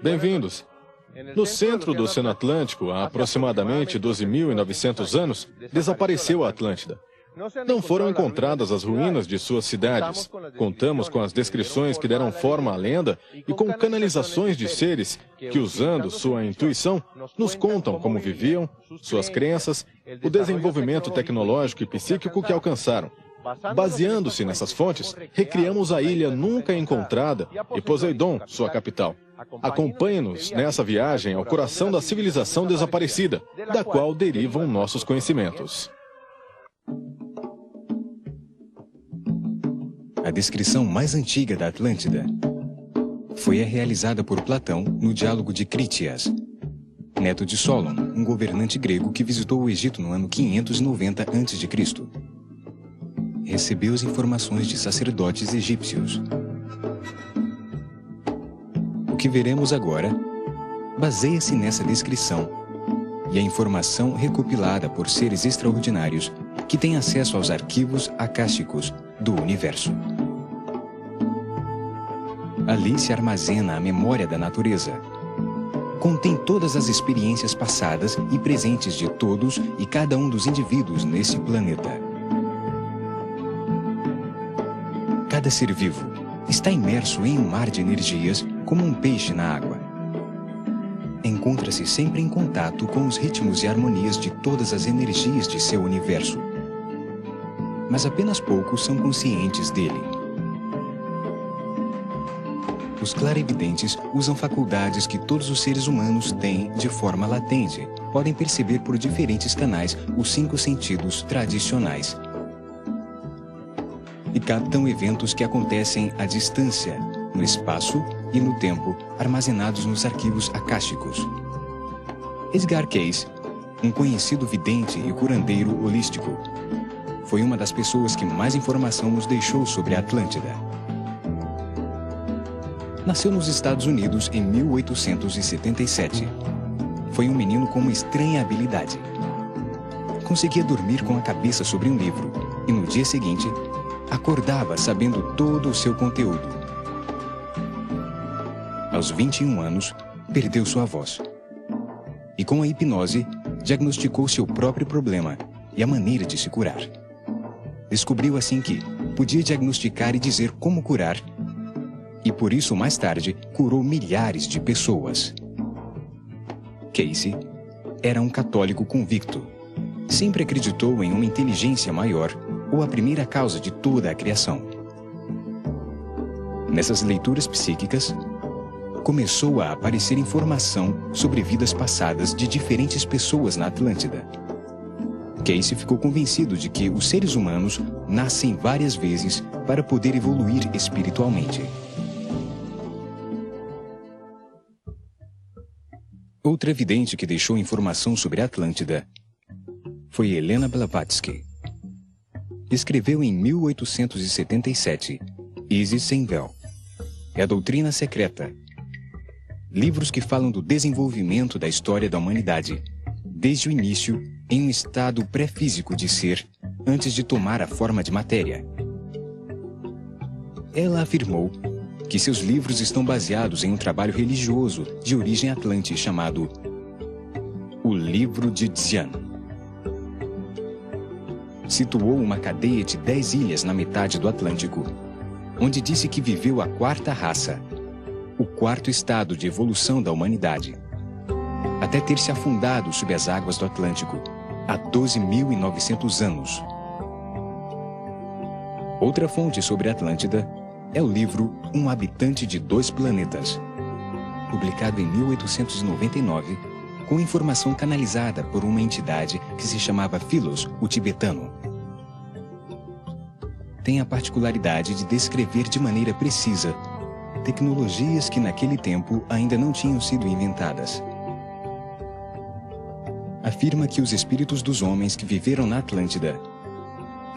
Bem-vindos. No centro do Oceano Atlântico, há aproximadamente 12.900 anos, desapareceu a Atlântida. Não foram encontradas as ruínas de suas cidades. Contamos com as descrições que deram forma à lenda e com canalizações de seres que, usando sua intuição, nos contam como viviam, suas crenças, o desenvolvimento tecnológico e psíquico que alcançaram. Baseando-se nessas fontes, recriamos a ilha nunca encontrada e Poseidon, sua capital. Acompanhe-nos nessa viagem ao coração da civilização desaparecida, da qual derivam nossos conhecimentos. A descrição mais antiga da Atlântida foi a realizada por Platão no diálogo de Crítias, neto de Solon, um governante grego que visitou o Egito no ano 590 a.C. Recebeu as informações de sacerdotes egípcios. O que veremos agora baseia-se nessa descrição e a informação recopilada por seres extraordinários que têm acesso aos arquivos acásticos do universo. Ali se armazena a memória da natureza. Contém todas as experiências passadas e presentes de todos e cada um dos indivíduos nesse planeta. Cada ser vivo está imerso em um mar de energias como um peixe na água. Encontra-se sempre em contato com os ritmos e harmonias de todas as energias de seu universo. Mas apenas poucos são conscientes dele. Os clarividentes usam faculdades que todos os seres humanos têm de forma latente. Podem perceber por diferentes canais os 5 sentidos tradicionais. E captam eventos que acontecem à distância, no espaço e no tempo, armazenados nos arquivos acásticos. Edgar Cayce, um conhecido vidente e curandeiro holístico, foi uma das pessoas que mais informação nos deixou sobre a Atlântida. Nasceu nos Estados Unidos em 1877. Foi um menino com uma estranha habilidade. Conseguia dormir com a cabeça sobre um livro e no dia seguinte acordava sabendo todo o seu conteúdo. Aos 21 anos, perdeu sua voz. E com a hipnose, diagnosticou seu próprio problema e a maneira de se curar. Descobriu assim que podia diagnosticar e dizer como curar, e por isso, mais tarde, curou milhares de pessoas. Cayce era um católico convicto. Sempre acreditou em uma inteligência maior ou a primeira causa de toda a criação. Nessas leituras psíquicas, começou a aparecer informação sobre vidas passadas de diferentes pessoas na Atlântida. Cayce ficou convencido de que os seres humanos nascem várias vezes para poder evoluir espiritualmente. Outra vidente que deixou informação sobre a Atlântida foi Helena Blavatsky. Escreveu em 1877 Isis Sem Véu e a Doutrina Secreta, livros que falam do desenvolvimento da história da humanidade, desde o início em um estado pré-físico de ser, antes de tomar a forma de matéria. Ela afirmou que seus livros estão baseados em um trabalho religioso de origem atlante chamado O Livro de Dzyan. Situou uma cadeia de 10 ilhas na metade do Atlântico, onde disse que viveu a 4ª raça, o 4º estado de evolução da humanidade, até ter se afundado sob as águas do Atlântico há 12.900 anos. Outra fonte sobre a Atlântida é o livro Um Habitante de 2 Planetas, publicado em 1899, com informação canalizada por uma entidade que se chamava Philos, o tibetano. Tem a particularidade de descrever de maneira precisa tecnologias que naquele tempo ainda não tinham sido inventadas. Afirma que os espíritos dos homens que viveram na Atlântida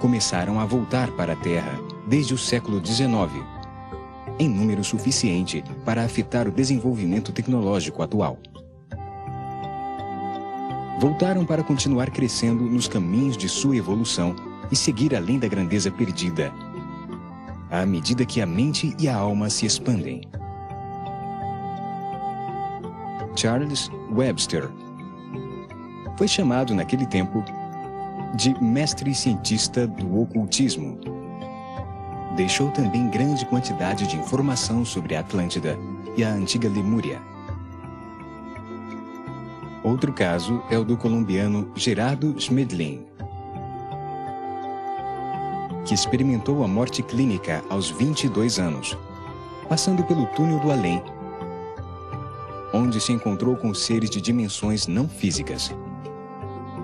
começaram a voltar para a Terra desde o século XIX, em número suficiente para afetar o desenvolvimento tecnológico atual. Voltaram para continuar crescendo nos caminhos de sua evolução e seguir além da grandeza perdida, à medida que a mente e a alma se expandem. Charles Webster. Foi chamado naquele tempo de mestre cientista do ocultismo. Deixou também grande quantidade de informação sobre a Atlântida e a antiga Lemúria. Outro caso é o do colombiano Gerardo Schmedlin, que experimentou a morte clínica aos 22 anos, passando pelo túnel do além, onde se encontrou com seres de dimensões não físicas.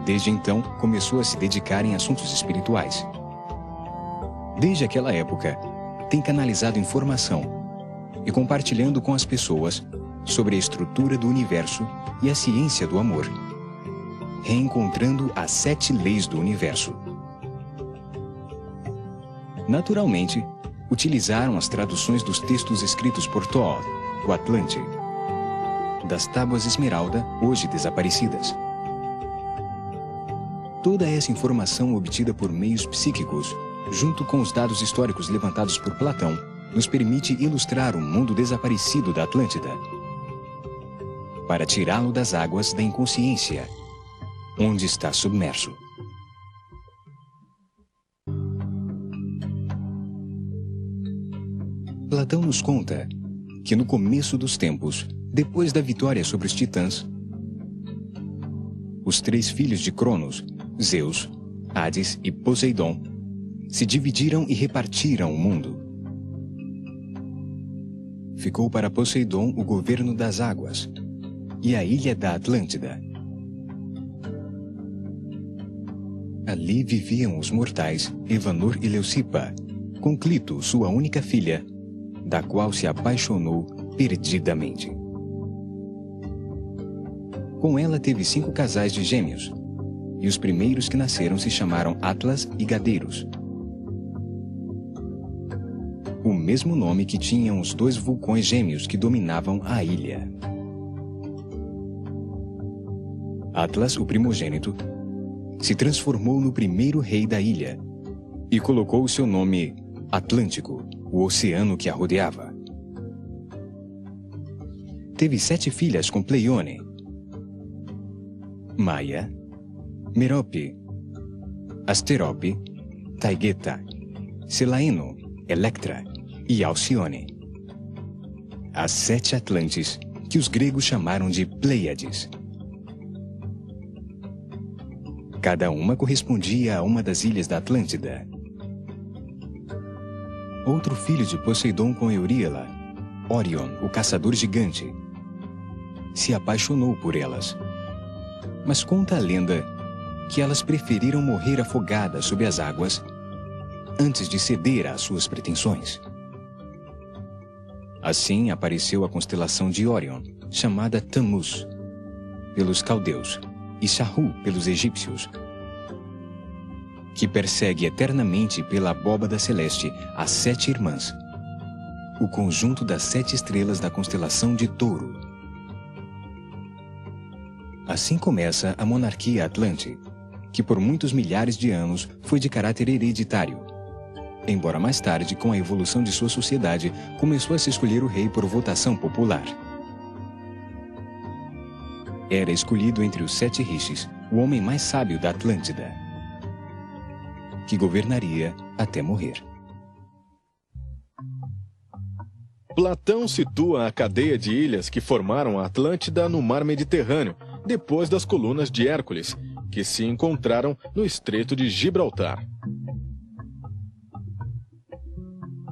Desde então, começou a se dedicar em assuntos espirituais. Desde aquela época, tem canalizado informação e compartilhando com as pessoas sobre a estrutura do universo e a ciência do amor, reencontrando as 7 leis do universo. Naturalmente, utilizaram as traduções dos textos escritos por Thoth, o Atlante, das tábuas esmeralda, hoje desaparecidas. Toda essa informação obtida por meios psíquicos, junto com os dados históricos levantados por Platão, nos permite ilustrar o mundo desaparecido da Atlântida, para tirá-lo das águas da inconsciência, onde está submerso. Platão nos conta que no começo dos tempos, depois da vitória sobre os titãs, os 3 filhos de Cronos, Zeus, Hades e Poseidon, se dividiram e repartiram o mundo. Ficou para Poseidon o governo das águas e a ilha da Atlântida. Ali viviam os mortais Evanor e Leucipa, com Clito, sua única filha, da qual se apaixonou perdidamente. Com ela teve 5 casais de gêmeos, e os primeiros que nasceram se chamaram Atlas e Gadeiros, o mesmo nome que tinham os 2 vulcões gêmeos que dominavam a ilha. Atlas, o primogênito, se transformou no primeiro rei da ilha e colocou o seu nome Atlântico, o oceano que a rodeava. Teve 7 filhas com Pleione, Maia, Merope, Asterope, Taigeta, Selaeno, Electra e Alcione. As 7 Atlantes, que os gregos chamaram de Pleiades. Cada uma correspondia a uma das ilhas da Atlântida. Outro filho de Poseidon com Euríala, Órion, o caçador gigante, se apaixonou por elas. Mas conta a lenda que elas preferiram morrer afogadas sob as águas antes de ceder às suas pretensões. Assim apareceu a constelação de Órion, chamada Tammuz pelos caldeus e Shahu pelos egípcios, que persegue eternamente pela abóbada celeste as 7 irmãs, o conjunto das 7 estrelas da constelação de Touro. Assim começa a monarquia Atlante, que por muitos milhares de anos foi de caráter hereditário, embora mais tarde, com a evolução de sua sociedade, começou a se escolher o rei por votação popular. Era escolhido entre os 7 rishis o homem mais sábio da Atlântida, que governaria até morrer. Platão situa a cadeia de ilhas que formaram a Atlântida no mar Mediterrâneo, depois das colunas de Hércules, que se encontraram no Estreito de Gibraltar.